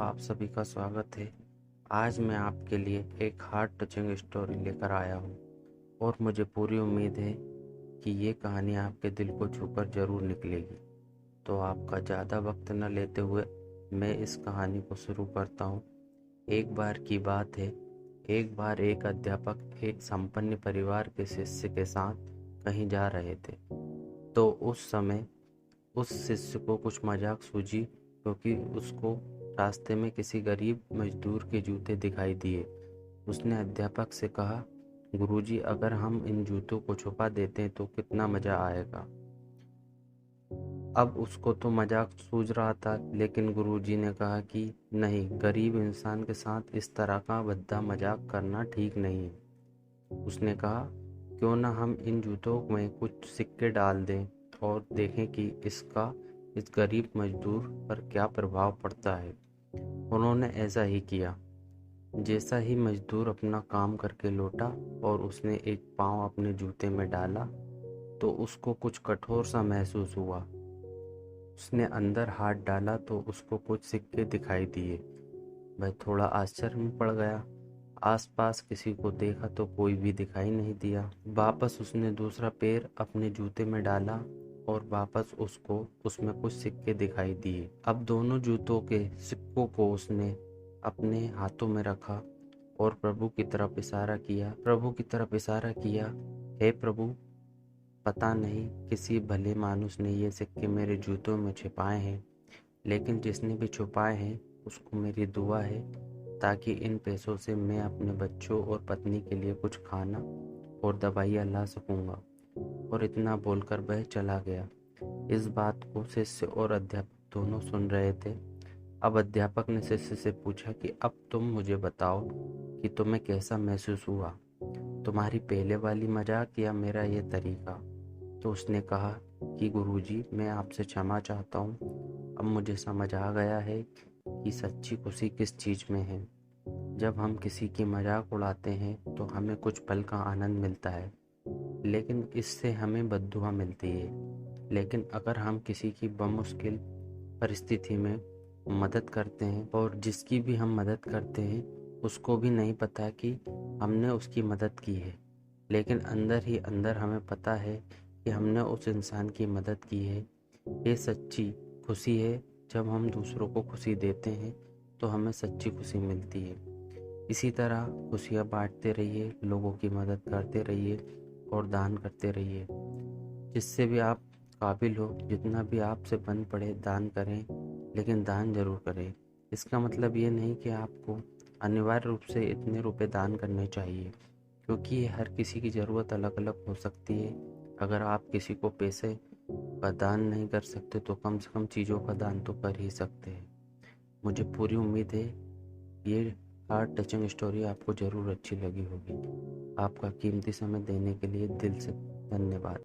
आप सभी का स्वागत है। आज मैं आपके लिए एक हार्ट टचिंग स्टोरी लेकर आया हूँ और मुझे पूरी उम्मीद है कि ये कहानी आपके दिल को छूकर ज़रूर निकलेगी। तो आपका ज़्यादा वक्त न लेते हुए मैं इस कहानी को शुरू करता हूँ। एक बार की बात है, एक बार एक अध्यापक एक संपन्न परिवार के शिष्य के साथ कहीं जा रहे थे। तो उस समय उस शिष्य को कुछ मजाक सूझी, क्योंकि उसको रास्ते में किसी गरीब मजदूर के जूते दिखाई दिए। उसने अध्यापक से कहा, गुरुजी, अगर हम इन जूतों को छुपा देते तो कितना मजा आएगा। अब उसको तो मजाक सूझ रहा था, लेकिन गुरुजी ने कहा कि नहीं, गरीब इंसान के साथ इस तरह का भद्दा मजाक करना ठीक नहीं है। उसने कहा, क्यों ना हम इन जूतों में कुछ सिक्के डाल दें और देखें कि इसका इस गरीब मजदूर पर क्या प्रभाव पड़ता है। उन्होंने ऐसा ही किया। जैसा ही मजदूर अपना काम करके लौटा और उसने एक पाँव अपने जूते में डाला तो उसको कुछ कठोर सा महसूस हुआ। उसने अंदर हाथ डाला तो उसको कुछ सिक्के दिखाई दिए। वह थोड़ा आश्चर्य में पड़ गया। आसपास किसी को देखा तो कोई भी दिखाई नहीं दिया। वापस उसने दूसरा पैर अपने जूते में डाला और वापस उसको उसमें कुछ सिक्के दिखाई दिए। अब दोनों जूतों के सिक्कों को उसने अपने हाथों में रखा और प्रभु की तरफ इशारा किया। हे प्रभु, पता नहीं किसी भले मानुस ने ये सिक्के मेरे जूतों में छिपाए हैं, लेकिन जिसने भी छुपाए हैं उसको मेरी दुआ है, ताकि इन पैसों से मैं अपने बच्चों और पत्नी के लिए कुछ खाना और दवाइयाँ ला सकूँगा। और इतना बोलकर वह चला गया। इस बात को शिष्य और अध्यापक दोनों सुन रहे थे। अब अध्यापक ने शिष्य से पूछा कि अब तुम मुझे बताओ कि तुम्हें कैसा महसूस हुआ, तुम्हारी पहले वाली मजाक या मेरा ये तरीका। तो उसने कहा कि गुरुजी, मैं आपसे क्षमा चाहता हूँ। अब मुझे समझ आ गया है कि सच्ची खुशी किस चीज़ में है। जब हम किसी की मजाक उड़ाते हैं तो हमें कुछ पल का आनंद मिलता है, लेकिन इससे हमें बद्दुआ मिलती है। लेकिन अगर हम किसी की बमुश्किल परिस्थिति में मदद करते हैं और जिसकी भी हम मदद करते हैं उसको भी नहीं पता कि हमने उसकी मदद की है, लेकिन अंदर ही अंदर हमें पता है कि हमने उस इंसान की मदद की है। ये सच्ची खुशी है। जब हम दूसरों को खुशी देते हैं तो हमें सच्ची खुशी मिलती है। इसी तरह खुशियाँ बांटते रहिए, लोगों की मदद करते रहिए और दान करते रहिए। जिससे भी आप काबिल हो, जितना भी आपसे बन पड़े दान करें, लेकिन दान जरूर करें। इसका मतलब ये नहीं कि आपको अनिवार्य रूप से इतने रुपए दान करने चाहिए, क्योंकि ये हर किसी की ज़रूरत अलग अलग हो सकती है। अगर आप किसी को पैसे का दान नहीं कर सकते तो कम से कम चीज़ों का दान तो कर ही सकते हैं। मुझे पूरी उम्मीद है ये हार्ट टचिंग स्टोरी आपको ज़रूर अच्छी लगी होगी। आपका कीमती समय देने के लिए दिल से धन्यवाद।